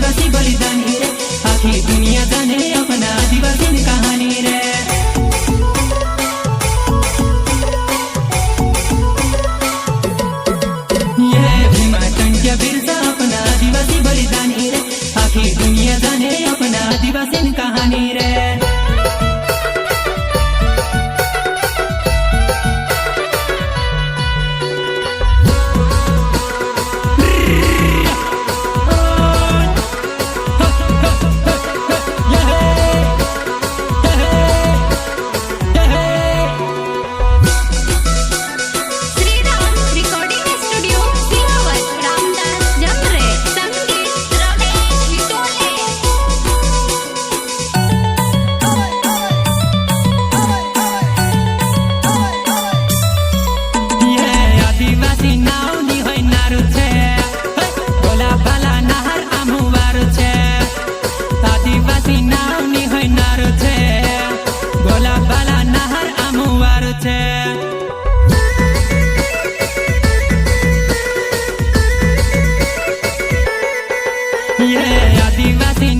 आदिवासी बलिदानी रे, आखी दुनिया जाने अपना आदिवासी की कहानी रे। ये भीमाचंद्र बिरसा अपना आदिवासी बलिदानी रे, आखी दुनिया जाने अपना आदिवासी की कहानी रे। ये आदिवासी